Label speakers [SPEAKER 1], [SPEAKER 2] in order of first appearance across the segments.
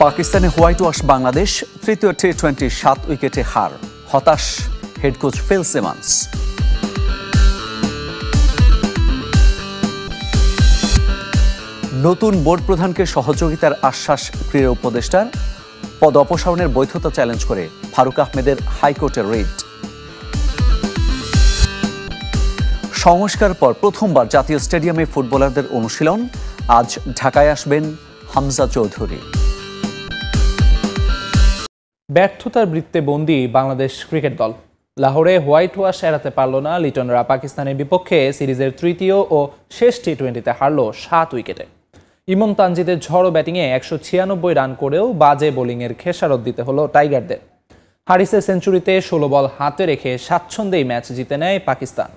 [SPEAKER 1] পাকিস্তানে white wash Bangladesh, তৃতীয় টি-20 7 উইকেটে হার, হতাশ হেড কোচ ফিল সিমন্স। নতুন বোর্ড প্রধানকে সহযোগিতার আশ্বাস ক্রীড়া উপদেষ্টার, পদ অপসারণের বৈধতা চ্যালেঞ্জ করে ফারুক আহমেদের হাইকোর্টের রিট। সংস্কার পর প্রথমবার জাতীয় স্টেডিয়ামে ফুটবলারদের অনুশীলন, আজ ঢাকায় আসবেন হামজা চৌধুরী।
[SPEAKER 2] ব্যর্থতার বৃত্তে বন্দী বাংলাদেশ ক্রিকেট দল। লাহোরে হোয়াইট ওয়াশ এড়াতে পারল না লিটনরা। পাকিস্তানের বিপক্ষে সিরিজের তৃতীয় ও শেষ টি-20তে হারল 7 উইকেটে। ইমন তানজিদের ঝড়ো ব্যাটিংয়ে 196 রান করেও বাজে বোলিংয়ের খেসারত দিতে হলো টাইগারদের। হারিসের সেঞ্চুরিতে 16 বল হাতে রেখে স্বাচ্ছন্দ্যেই ম্যাচ জিতে নেয় পাকিস্তান।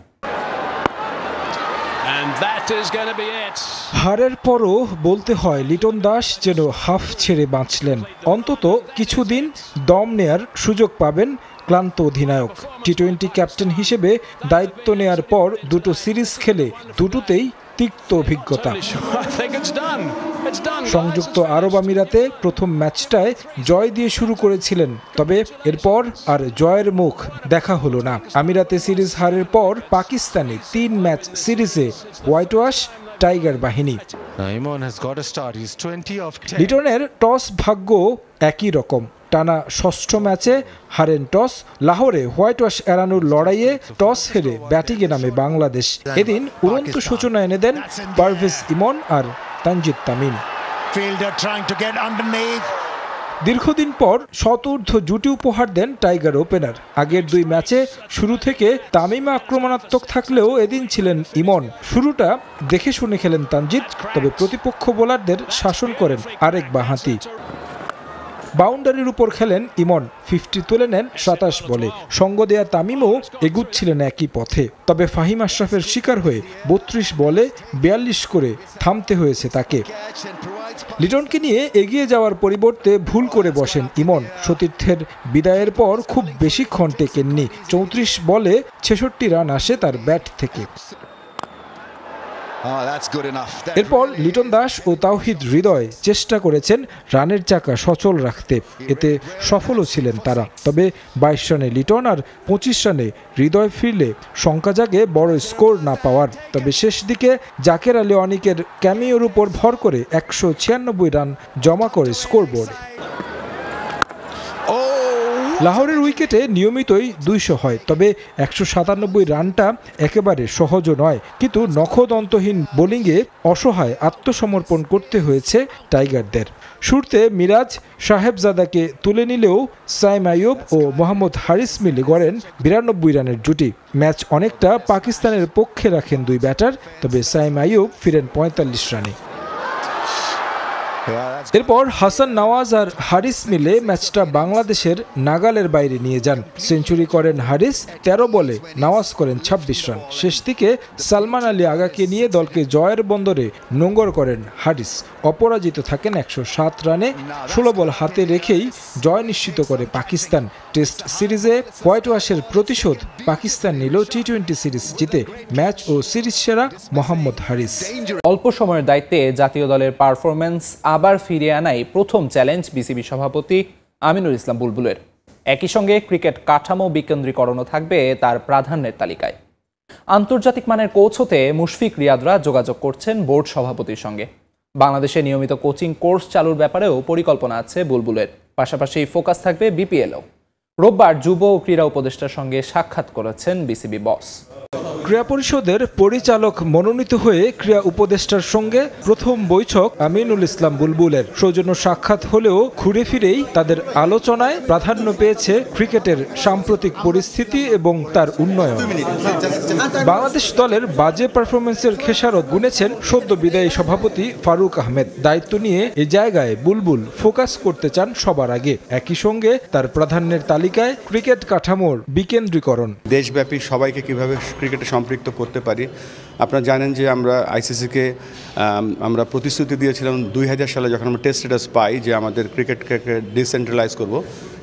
[SPEAKER 3] হারের পরও বলতে হয় লিটন দাস যেন হাফ ছেড়ে বাঁচলেন। অন্তত কিছুদিন দম নেয়ার সুযোগ পাবেন ক্লান্ত অধিনায়ক। টি-20 ক্যাপ্টেন হিসেবে দায়িত্ব নেয়ার পর দুটো সিরিজ খেলে দুটোতেই তিক্ত অভিজ্ঞতা। সংযুক্ত আরব আমিরাতে প্রথম ম্যাচটায় জয় দিয়ে শুরু করেছিলেন, তবে এরপর আর জয়ের মুখ দেখা হলো না। আমিরাতে সিরিজ হারের পর পাকিস্তানে 3 ম্যাচ সিরিজে হোয়াইট ওয়াশ টাইগার বাহিনী। লিটনের টস ভাগ্য একই রকম। টানা 6ষ্ঠ ম্যাচে হারেন টস। লাহোরে হোয়াইট ওয়াশ এড়ানোর লড়াইয়ে টস হেরে ব্যাটিংয়ে নামে বাংলাদেশ। এদিন উড়ন্ত সূচনা এনে দেন পারভেজ ইমন আর তানজিদ তামিম। দীর্ঘদিন পর শতঊর্ধ্ব জুটি উপহার দেন টাইগার ওপেনার। আগের 2 ম্যাচে শুরু থেকে তামিম আক্রমণাত্মক থাকলেও এদিন ছিলেন ইমন। শুরুটা দেখে শুনে খেলেন তানজিদ, তবে প্রতিপক্ষ বোলারদের শাসন করেন আরেক বাঁহাতি। বাউন্ডারির উপর খেলেন ইমন, 50 তুলে নেন 27 বলে। সঙ্গ দেয়া তামিমও এগুচ্ছিলেন একই পথে, তবে ফাহিম আশরাফের শিকার হয়ে 32 বলে 42 করে থামতে হয়েছে তাকে। লিটনকে নিয়ে এগিয়ে যাওয়ার পরিবর্তে ভুল করে বসেন ইমন। সতীর্থের বিদায়ের পর খুব বেশিক্ষণ টেকেননি। 34 বলে 66 রান আসে তার ব্যাট থেকে। এরপর লিটন দাস ও তাওহিদ হৃদয় চেষ্টা করেছেন রানের চাকা সচল রাখতে, এতে সফলও ছিলেন তারা। তবে 22 রানে লিটন আর 25 রানে হৃদয় ফিরলে শঙ্কা জাগে বড় স্কোর না পাওয়ার। তবে শেষ দিকে জাকের আলী অনিকের ক্যামিওর উপর ভর করে 196 রান জমা করে স্কোরবোর্ডে। লাহোরের উইকেটে নিয়মিতই 200 হয়, তবে 197 রানটা একেবারে সহজও নয়। কিন্তু নখদন্তহীন বোলিংয়ে অসহায় আত্মসমর্পণ করতে হয়েছে টাইগারদের। শুরুতে মিরাজ সাহেবজাদাকে তুলে নিলেও সাইম আইয়ুব ও মোহাম্মদ হারিস মিলে গড়েন 92 রানের জুটি। ম্যাচ অনেকটা পাকিস্তানের পক্ষে রাখেন 2 ব্যাটার, তবে সাইম আইয়ুব ফিরেন 45 রানে। এরপর হাসান নওয়াজ আর হারিস মিলে ম্যাচটা বাংলাদেশের নাগালের বাইরে নিয়ে যান। সেঞ্চুরি করেন হারিস, 13 বলে নওয়াজ করেন 26 রান। শেষ দিকে সালমান আলী আগাকে নিয়ে দলকে জয়ের বন্দরে নোঙ্গর করেন হারিস। অপরাজিত থাকেন 107 রানে। 16 বল হাতে রেখেই জয় নিশ্চিত করে পাকিস্তান। টেস্ট সিরিজে হোয়াইট ওয়াশের প্রতিশোধ পাকিস্তান নিল টি-20 সিরিজ জিতে। ম্যাচ ও সিরিজ সেরা মোহাম্মদ হারিস।
[SPEAKER 2] অল্প সময়ের দায়িত্বে জাতীয় দলের পারফরম্যান্স আবার ফিরিয়ে আনাই প্রথম চ্যালেঞ্জ বিসিবি সভাপতি আমিনুল ইসলাম বুলবুলের। একই সঙ্গে ক্রিকেট কাঠামো বিকেন্দ্রীকরণও থাকবে তার প্রাধান্যের তালিকায়। আন্তর্জাতিক মানের কোচ হতে মুশফিক রিয়াদরা যোগাযোগ করছেন বোর্ড সভাপতির সঙ্গে। বাংলাদেশে নিয়মিত কোচিং কোর্স চালুর ব্যাপারেও পরিকল্পনা আছে বুলবুলের। পাশাপাশি ফোকাস থাকবে বিপিএলও। রোববার যুব ও ক্রীড়া উপদেষ্টার সঙ্গে সাক্ষাৎ করেছেন বিসিবি বস।
[SPEAKER 3] ক্রীড়া পরিষদের পরিচালক মনোনীত হয়ে ক্রীড়া উপদেষ্টার সঙ্গে প্রথম বৈঠক আমিনুল ইসলাম বুলবুলের। সৌজন্য সাক্ষাৎ হলেও ঘুরে ফিরেই তাদের আলোচনায় প্রাধান্য পেয়েছে ক্রিকেটের সাম্প্রতিক পরিস্থিতি এবং তার উন্নয়ন। বাংলাদেশ দলের বাজে পারফরমেন্সের খেসারত গুনেছেন সদ্য বিদায়ী সভাপতি ফারুক আহমেদ। দায়িত্ব নিয়ে এ জায়গায় বুলবুল ফোকাস করতে চান সবার আগে। একই সঙ্গে তার প্রাধান্যের তালিকায় ক্রিকেট কাঠামোর বিকেন্দ্রীকরণ।
[SPEAKER 4] দেশব্যাপী সবাইকে কিভাবে ক্রিকেটে সম্পৃক্ত করতে পারি। আপনারা জানেন যে আমরা আইসিসিকে আমরা প্রতিশ্রুতি দিয়েছিলাম 2000 সালে যখন আমরা টেস্ট স্ট্যাটাস পাই যে আমাদের ক্রিকেটকে ডিসেন্ট্রালাইজ করব,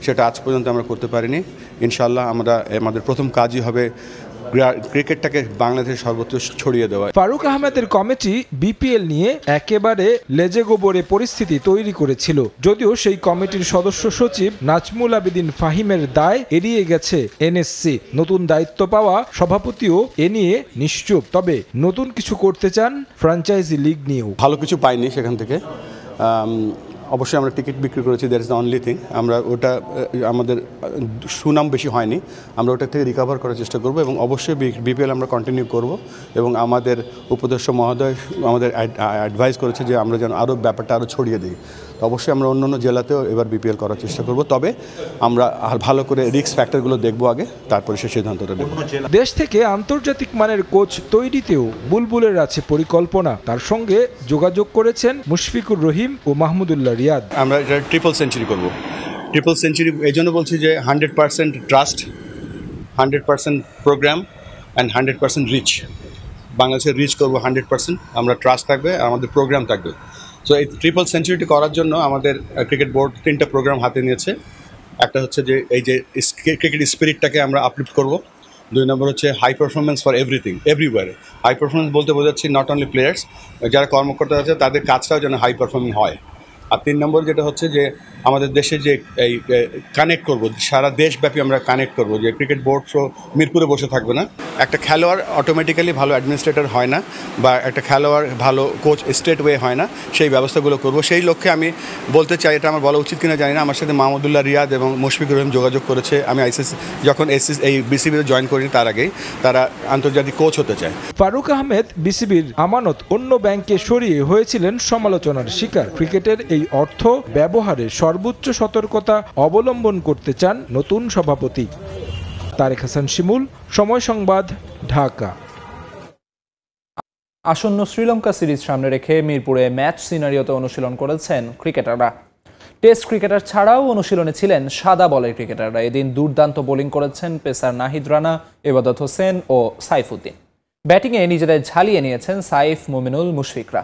[SPEAKER 4] সেটা আজ পর্যন্ত আমরা করতে পারিনি। ইনশাআল্লাহ আমাদের প্রথম কাজই হবে ক্রিকেটটাকে বাংলাদেশের সর্বত্র ছড়িয়ে দেওয়া।
[SPEAKER 3] ফারুক আহমেদের কমিটি বিপিএল নিয়ে একেবারে লেজে গোবরে পরিস্থিতি তৈরি করেছিল, যদিও সেই কমিটির সদস্য সচিব নাজমুল আবেদিন ফাহিমের দায় এড়িয়ে গেছে এনএসসি। নতুন দায়িত্ব পাওয়া সভাপতিও এ নিয়ে নিশ্চুপ, তবে নতুন কিছু করতে চান ফ্র্যাঞ্চাইজি লিগ নিয়েও।
[SPEAKER 4] ভালো কিছু পাইনি সেখান থেকে, অবশ্যই আমরা টিকিট বিক্রি করেছি, that is the only thing. আমরা ওটা আমাদের সুনাম বেশি হয়নি, আমরা ওটা থেকে রিকভার করার চেষ্টা করব এবং অবশ্যই বিপিএল আমরা কন্টিনিউ করব এবং আমাদের উপদেষ্য মহোদয় আমাদের অ্যাডভাইস করেছে যে আমরা যেন আরও ব্যাপারটা আরও ছড়িয়ে দিই। তো অবশ্যই আমরা অন্য জেলাতেও এবার বিপিএল করার চেষ্টা করব, তবে আমরা ভালো করে রিস্ক ফ্যাক্টরগুলো দেখব আগে, তারপরে সে সিদ্ধান্তটা নেব।
[SPEAKER 3] দেশ থেকে আন্তর্জাতিক মানের কোচ তৈরিতেও বুলবুলের আছে পরিকল্পনা। তার সঙ্গে যোগাযোগ করেছেন মুশফিকুর রহিম ও মাহমুদুল্লাহ রিয়াদ।
[SPEAKER 4] আমরা এটা ট্রিপল সেঞ্চুরি করব। ট্রিপল সেঞ্চুরি এই জন্য বলছি যে 100% ট্রাস্ট, 100% প্রোগ্রাম অ্যান্ড 100% রিচ। বাংলাদেশের রিচ করব 100%, আমরা ট্রাস্ট থাকবে, আমাদের প্রোগ্রাম থাকবে। সো এই ট্রিপল সেঞ্চুরিটি করার জন্য আমাদের ক্রিকেট বোর্ড 3টা প্রোগ্রাম হাতে নিয়েছে। একটা হচ্ছে যে এই যে ক্রিকেট স্পিরিটটাকে আমরা আপলিফ্ট করব। 2 নম্বর হচ্ছে high performance for everything everywhere. High performance বলতে বোঝাচ্ছি নট অনলি প্লেয়ার্স, যারা কর্মকর্তা আছে তাদের কাজটাও যেন হাই পারফর্মিং হয়। আর 3 নম্বর যেটা হচ্ছে যে আমাদের দেশে যে এই কানেক্ট করব, সারা দেশব্যাপী আমরা কানেক্ট করব, যে ক্রিকেট বোর্ড তো মিরপুরে বসে থাকবে না। একটা খেলোয়াড় অটোমেটিক্যালি ভালো অ্যাডমিনিস্ট্রেটর হয় না, বা একটা খেলোয়াড় ভালো কোচ স্টেট ওয়ে হয় না, সেই ব্যবস্থাগুলো করব। সেই লক্ষ্যে আমি বলতে চাই, এটা আমার বলা উচিত কিনা জানি না, আমার সাথে মাহমুদুল্লাহ রিয়াদ এবং মুশফিকুর রহিম যোগাযোগ করেছে। আমি আইসিসি যখন এই বিসিবিতে জয়েন করিনি তার আগেই তারা আন্তর্জাতিক কোচ হতে চায়।
[SPEAKER 3] ফারুক আহমেদ বিসিবির আমানত অন্য ব্যাংকে সরিয়ে হয়েছিলেন সমালোচনার শিকার। ক্রিকেটের এই অর্থ ব্যবহারে সর্বোচ্চ সতর্কতা অবলম্বন করতে চান নতুন সভাপতি। তারেক হাসান শিমুল, সময় সংবাদ, ঢাকা।
[SPEAKER 2] আসন্ন শ্রীলঙ্কা সিরিজ সামনে রেখে মিরপুরে ম্যাচ সিনারিওতে অনুশীলন করেছেন ক্রিকেটাররা। টেস্ট ক্রিকেটার ছাড়াও অনুশীলনে ছিলেন সাদা বলের ক্রিকেটাররা। এদিন দুর্দান্ত বোলিং করেছেন পেসার নাহিদ রানা, ইবাদত হোসেন ও সাইফুদ্দিন। ব্যাটিংয়ে নিজেদের ঝালিয়ে নিয়েছেন সাইফ, মুমিনুল, মুশফিকরা।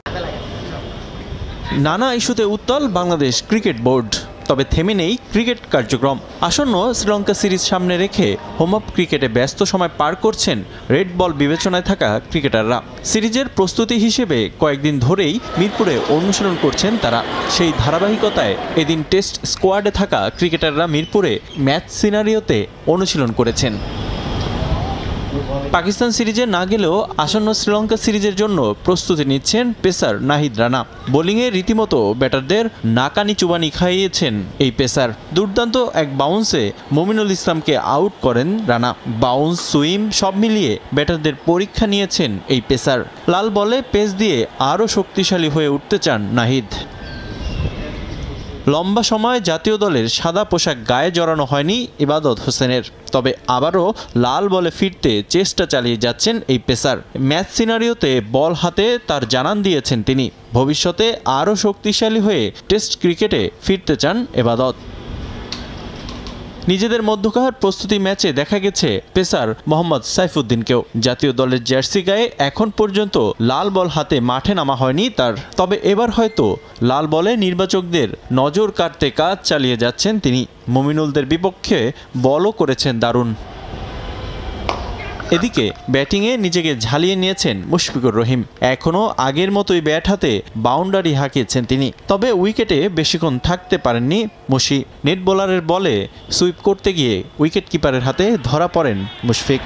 [SPEAKER 5] নানা ইস্যুতে উত্তাল বাংলাদেশ ক্রিকেট বোর্ড, তবে থেমে নেই ক্রিকেট কার্যক্রম। আসন্ন শ্রীলঙ্কা সিরিজ সামনে রেখে হোম অফ ক্রিকেটে ব্যস্ত সময় পার করছেন রেড বল বিবেচনায় থাকা ক্রিকেটাররা। সিরিজের প্রস্তুতি হিসেবে কয়েকদিন ধরেই মিরপুরে অনুশীলন করছেন তারা। সেই ধারাবাহিকতায় এদিন টেস্ট স্কোয়াডে থাকা ক্রিকেটাররা মিরপুরে ম্যাচ সিনারিওতে অনুশীলন করেছেন। পাকিস্তান সিরিজে না গেলেও আসন্ন শ্রীলঙ্কা সিরিজের জন্য প্রস্তুতি নিচ্ছেন পেসার নাহিদ রানা। বোলিংয়ে রীতিমতো ব্যাটারদের নাকানি চুবানি খাইয়েছেন এই পেসার। দুর্দান্ত এক বাউন্সে মুমিনুল ইসলামকে আউট করেন রানা। বাউন্স, সুইম সব মিলিয়ে ব্যাটারদের পরীক্ষা নিয়েছেন এই পেসার। লাল বলে পেস দিয়ে আরও শক্তিশালী হয়ে উঠতে চান নাহিদ। লম্বা সময় জাতীয় দলের সাদা পোশাক গায়ে জড়ানো হয়নি ইবাদত হোসেনের, তবে আবারও লাল বলে ফিরতে চেষ্টা চালিয়ে যাচ্ছেন এই পেসার। ম্যাচ সিনারিওতে বল হাতে তার জানান দিয়েছেন তিনি ভবিষ্যতে আরও শক্তিশালী হয়ে টেস্ট ক্রিকেটে ফিরতে চান ইবাদত। নিজেদের মধ্যকার প্রস্তুতি ম্যাচে দেখা গেছে পেসার মোহাম্মদ সাইফুদ্দিনকেও। জাতীয় দলের জার্সি গায়ে এখন পর্যন্ত লাল বল হাতে মাঠে নামা হয়নি তার, তবে এবার হয়তো লাল বলে নির্বাচকদের নজর কাড়তে কাজ চালিয়ে যাচ্ছেন তিনি। মুমিনুলদের বিপক্ষে বলও করেছেন দারুণ। এদিকে ব্যাটিংয়ে নিজেকে ঝালিয়ে নিয়েছেন মুশফিকুর রহিম। এখনও আগের মতোই ব্যাট হাতে বাউন্ডারি হাঁকিয়েছেন তিনি, তবে উইকেটে বেশিক্ষণ থাকতে পারেননি মুশি। নেট বোলারের বলে সুইপ করতে গিয়ে উইকেট কিপারের হাতে ধরা পড়েন মুশফিক।